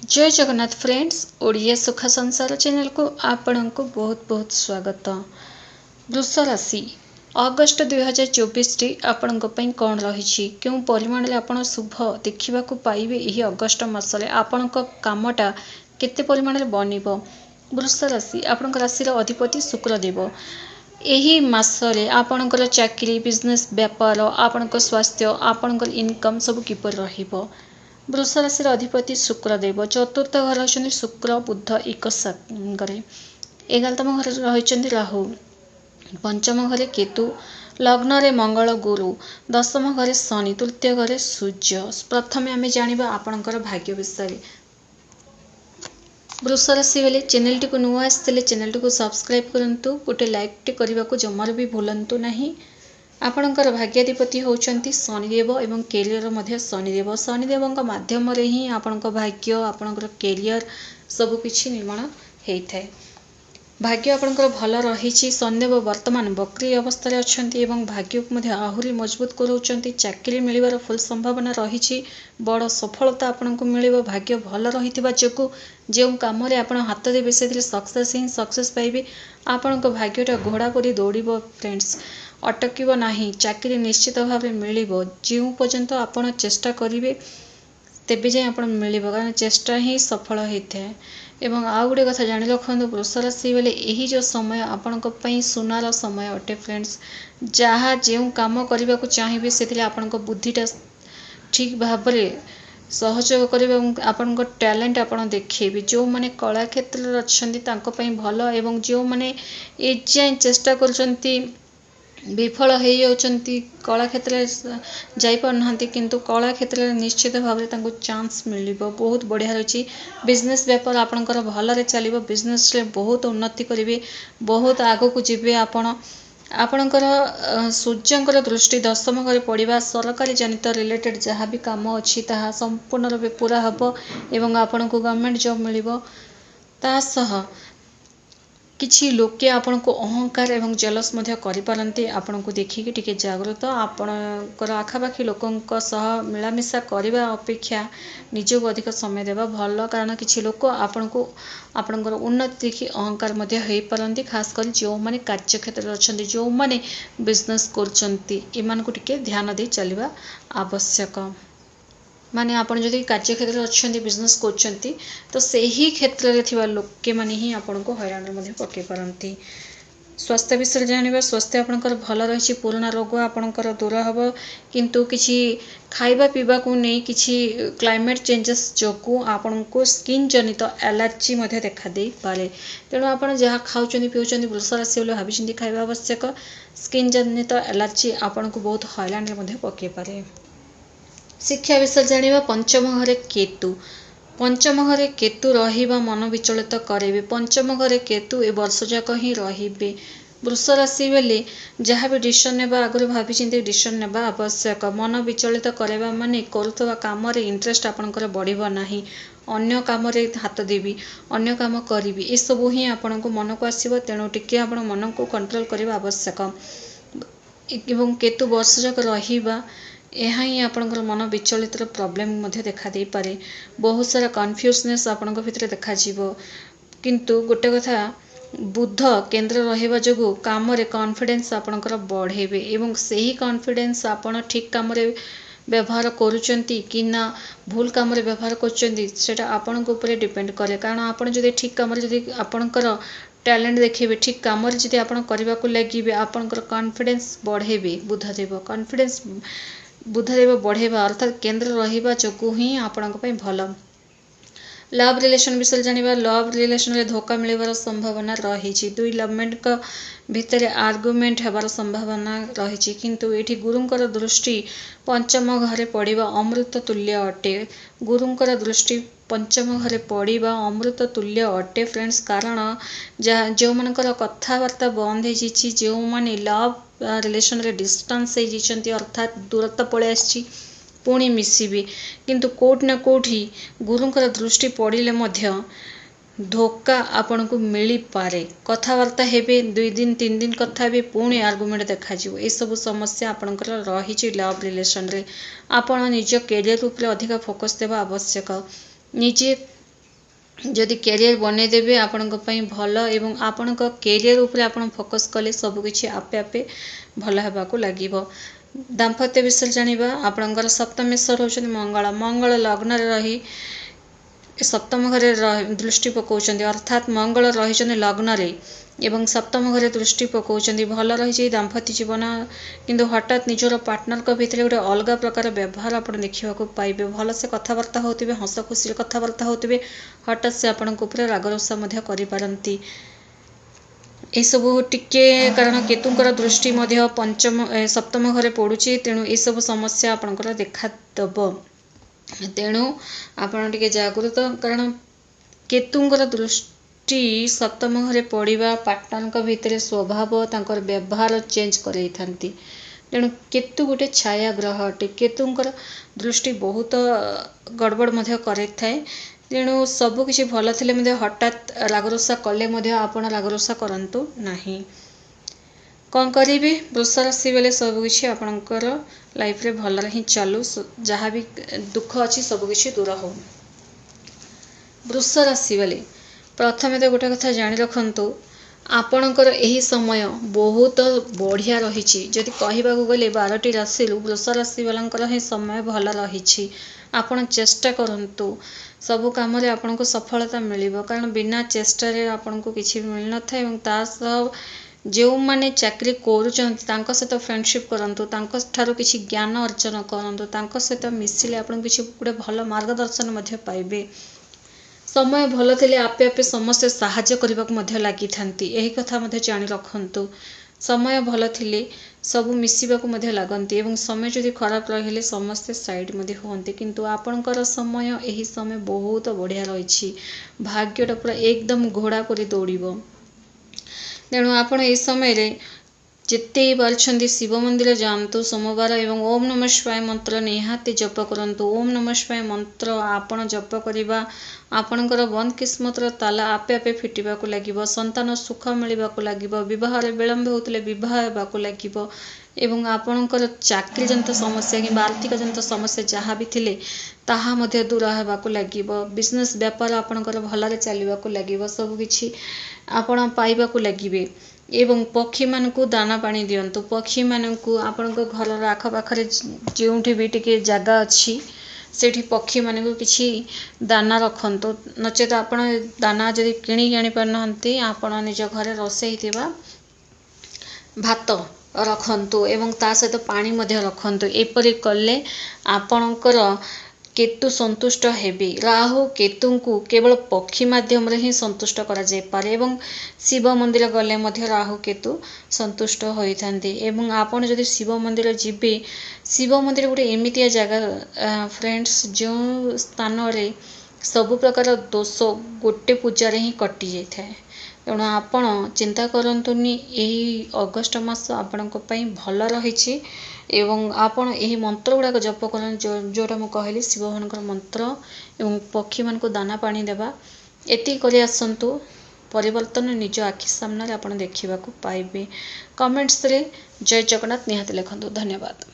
जय जगन्नाथ फ्रेंड्स ओडिया सुख संसार चैनल को आपण को बहुत बहुत स्वागत। वृष राशि अगस्ट 2024 आपण कौन रही क्यों परिमाण आपण शुभ देखा पाइबे। यही अगस्ट मसले आपण कामटा केते परिमाण बनिबो। वृष राशि आपण राशि अधिपति शुक्रदेव। यही मसले आपणकर चाकरी बिजनेस व्यापार आपण स्वास्थ्य आपणकर इनकम सब किपर रहिबो। वृष राशि अधिपति शुक्रदेव। चतुर्थ घर होती शुक्र बुध एक सागरे। 11तम घर रही राहु। पंचम घरे केतु। लग्न रे मंगल गुरु। दशम घरे शनि। तृतीय घरे सूर्य। प्रथमे आमे जानिबा आपणकर भाग्य विषय। वृष राशि बेले चैनल टी को नुआ आसते चैनल टी को सब्सक्राइब करंतु। गोटे लाइक टे करने को जमार भी भूलंतु नहीं। आपणकर भाग्याधिपति होउचंती शनिदेव एवं कैरियर मध्य शनिदेव। शनिदेव माध्यम रे ही आपणकर भाग्य आपणकर कैरियर सब किछि निर्माण होता है। भाग्य आपणकर भल रही। शनिदेव वर्तमान वक्री अवस्था अछंती एवं भाग्य को मध्य आहुरी मजबूत कराउचंती। चाकरी मिलिबार फुल संभावना रही। बड़ सफलता आपनको मिलिबो। भाग्य भल रहितबा जोगु जो काम रे आपण हाथ देबे से सक्सेस ही सक्सेस पाइबे। आपणको भाग्यटा घोड़ा परी दौड़िबो फ्रेंड्स, अटकिबो नाही। चाकरी निश्चित भाव मिलिबो। जो पर्यंत आपण चेष्टा करिवे तेबे जाए आपण मिलिबो, कारण चेष्टा ही सफल होता है। एवं आउ गोटे कथा जानि रखंतु वृष राशि बेले यही जो समय आपणको पई सुनार समय अटे फ्रेंड्स। जहाँ जो काम करने को चाहिए से आपणको बुद्धिटा ठीक भाव में सहयोग करेंगे और आपण टैलेंट आपण देखिए। जो माने कला क्षेत्र अच्छा भल एवं जो माने एजाएं चेष्टा करचंती विफल हो जाउचंती कला क्षेत्र जाई पारना किंतु कला क्षेत्र निश्चित भाव में चांस मिलिबो। बहुत बढ़िया रही। बिजनेस व्यापार आपणकर भल चलिबो। बिजनेस रे बहुत उन्नति करिवे, बहुत आगो को जिबे। आपणकर सूर्यंकर दृष्टि दशम घरे पड़िबा सरकारी जनित रिलेटेड जहाँ भी काम अच्छी ताहा संपूर्ण रूपे पूरा हबो एवं आपनको गवर्नमेंट जॉब मिलिबो। ता सह किछि लोके आपनको अहंकार एवं जेलस मध्य करि पारंती। आपनको देखिके टिके जागृत आपणकर आखापाखी लोकंक सह मिलामिशा करबा अपेक्षा निजको अधिक समय देबा भल, कारण किछि लोक आपनको आपणकर उन्नति देखि अहंकार मध्य होई पारंती। खास कर जो माने कार्य क्षेत्र अछंती, जो माने बिजनेस करचंती, एमानकु टिके ध्यान दे चलिबा आवश्यक। माने आपण जदि कार्य क्षेत्र अच्छे बिजनेस करचंती तो सही क्षेत्र रे थिबा लोके माने ही आपनको हैरान मध्ये पके पारंती। स्वास्थ्य विषय जानिबा। स्वास्थ्य आपणकर भल रही। पुराना रोग आपणकर दूर हबो, किंतु किछि खाइबा पीबा को नहीं किछि क्लाइमेट चेंजेस जोगु आपनको स्किन जनित एलर्जी मध्ये देखा दे पारे। तेणु आपण जहाँ खाउचंती पिउचंती वृष राशि बोले भाबी चिंती खाइबा आवश्यक। स्किन जनित एलर्जी आपनको बहुत हैरान मध्ये पके पारे। शिक्षा विषय जानिबा। पंचम घरे केतु। पंचम घरे केतु रहिबा मन विचलित करेबे। पंचम घरे केतु ए वर्ष जाक ही रहिबे। वृष राशि बेले जहाँ भी डिसीजन नेबा आगु भाभी चिंती डिसीजन नेबा आवश्यक। मन विचलित करेबा माने करुथबा काम रे इंटरेस्ट आपनकर बढ़िबो नाही। अन्य काम रे हाथ देबी, अन्य काम करिबी, ए सब ही आपनको मन को आसीबो। तेणु टिके आपण मन को कंट्रोल करबा आवश्यक। एवं केतु वर्ष जाक रहिबा यह ही आपणकर मन विचलित प्रॉब्लम मध्य देखा दे पारे। बहुत सारा कन्फ्यूजनेस आपणक भितर देखा जीवो। किंतु गोटे कथा बुध केंद्र रहिबा जोगु काम रे कॉन्फिडेंस आपणकर बढ़ेबे एवं सही कॉन्फिडेंस आपण ठीक काम रे व्यवहार करूचंती कि ना भूल काम रे व्यवहार करूचंती सेटा आपणक ऊपर डिपेंड करे। कारण आपण जदि ठीक काम रे जदि आपणकर टैलेंट देखिबे, ठीक काम रे जदि आपण करबा को लागिबे, आपणकर कॉन्फिडेंस बढ़ेबे। बुध देव कॉन्फिडेंस बुधदेव बढ़ेबा अर्थात केंद्र रहिबा जोगु ही आपणक पई भल। लव रिलेशन विषय जानिबा। लव रिलेशन रे धोखा मिलिबार संभावना रही। दुई लवमेट का भितर आर्गुमेंट हेबार संभावना रही। किंतु एठी गुरुंकर दृष्टि पंचम घरे पड़िबा अमृत तुल्य अटे। गुरुंकर दृष्टि पंचम घरे पड़िबा अमृत तुल्य अटे फ्रेंड्स। कारण जो मनकर कथावार्ता बंद हो जाइछि, जो माने लव रिलेशन रे डिस्टेंस हो जाइछंती अर्थात दूरत्व पळे आछि, पुणी मिसिबे। किंतु कोट ना कोठी गुरुंकर दृष्टि पड़िले मध्य धोखा आपनको मिली पारे। कथावार्ता हेबे, 2 दिन 3 दिन कथा भी पुणी आर्गुमेंट देखा जिवो। ए सब समस्या आपणकर रही लव रिलेशन रे। आपण निज कैरियर ऊपर अधिक फोकस देबा आवश्यक। निजे जदि कैरियर बनईदेवे आपण भल एवं आपण कैरियर उपरे आपण फोकस कले सबकिछि आपे आपे भल हेबाकू लागिबो। दाम्पत्य विषय जानिबा आपणकर सप्तमेश्वर होउछन मंगल। मंगल लग्न रे रही सप्तम घरे दृष्टि पकाउछन अर्थात मंगल रही लग्न रे एवं सप्तम घरे दृष्टि पकाउछन भल रही दाम्पत्य जीवन किंतु हठात निजर पार्टनर को भितर गोटे अलग प्रकार व्यवहार आप देखा पाइबे। भल से कथबार्ता होते हस खुशी कथबार्ता होते हठात से आपण रागरोषा करिपारंती। ए सबू टिके कारण केतुंकर दृष्टि पंचम सप्तम घरे पड़ुची तेणु ए सब समस्या आपणकर देखादब। तेणु आपण टिके जागृत कारण केतुंकर दृष्टि सप्तम घरे पड़िबा पार्टनर भितर स्वभाव तांकर व्यवहार चेंज करई थांती। तेणु केतु गोटे छाया ग्रह अटे। केतुंकर दृष्टि बहुत गड़बड़ मध्य करे थाए। तेणु सबु किछि भल थिले मध्य हठात रागरोषा कले मध्य आपण रागरोषा करंतु नाही। कौन करेंगे वृष राशि बेले सबकि आपणकर लाइफ रे भल ही चलू जहाँ भी दुख अच्छी सबकि दूर हो। वृष राशि बेले प्रथमे तो गोटे कथा जानी रखु आपणकर यही समय बहुत बढ़िया रही। जदि कहवाक गले 12टी राशि वृष राशि वाला ही समय भल रही। आपण चेष्टा करंतु सबु काम रे आपन को सफलता मिलिबो कारण बिना चेष्टा रे आपन को किछि मिल न था। एवं तास जो माने चाकरी करूचंती तांको सहित फ्रेंडशिप करंतु तांको ठारो किछि ज्ञान अर्जन करंतु तांको सहित मिसिले आपन किछि गुडे भल मार्गदर्शन मध्य पाइबे। समय भल थिले आपे आपे समस्त सहाय्य करबाक मध्य लागि थांती। एही कथा मध्य जानि रखंतु समय भल थिले सब मिसिबाकू मध्य लागंती एवं समय जदि खराब रहिले समस्ते साइड मध्य होंते। किंतु आपणकर समय यही समय बहुत बढ़िया रही। भाग्यटा पूरा एकदम घोड़ा करी दौड़िबो। तेणु आपण ए समय रे जिते पारछंती शिव मंदिर जातु सोमवार एवं ओम नमः शिवाय मंत्र निहाती जप करंतु। ओम नमः शिवाय मंत्र आपण जप करिबा आपणकर बंद किस्मतर ताला आपे आपे फिटिबाकू लागिबो। संतान सुख मिलिबाकू लागिबो। विवाह रे विलंब होतले विवाह हेबाकू लागिबो एवं आपणकर चाकरी जंत समस्या कि आर्थिक जंत समस्या जहाँ भी थिले ताहा मध्य दूर हेबाकू लागिबो। बिजनेस व्यापार आपणकर भलरे चलिबाकू लागिबो। सब किछि आपण पाइबाकू लागिबे एवं पक्षी मानकू दाना पानी दियंतु। पक्षी मानकू आपणको घरर आख पाखरे जेउठी भी टिके जागा अछि सेठी पक्षी मानकू किछि दाना रखंतु। नचेत आपण दाना जदि किणी आनि पारनहंती आपण निज घरे रोषेई थिबा भात रखंतु एवं ता सहित पानी मध्य रखंतु। एपरि कले आपणकर केतु संतुष्ट हेबे। राहु केतुंकु केवल पक्षी माध्यम रे ही संतुष्ट करा जाय पारे एवं शिव मंदिर गले मध्य राहु केतु संतुष्ट होइथांती। एवं आपण जदि शिव मंदिर जिबे शिव मंदिर गोटे एमितिया जगह फ्रेंड्स जो स्थान रे सब प्रकार दोष गोटे पूजा रे ही कटि जाय थाए। तेणु आपण चिंता करंतुनी यही अगस्ट मास आपणको पई भल रही। एवं आपण यही मंत्र गुड़ाक जप कर जोटा मु कहली शिव भगवानकर मंत्र एवं पक्षी मान को दाना पानी देवा एति करि आसंतु परिवर्तन निज आखि सामने आपण देखिबाकू पाइबे। कमेंट्स रे जय जगन्नाथ निहाती लिखंतु। धन्यवाद।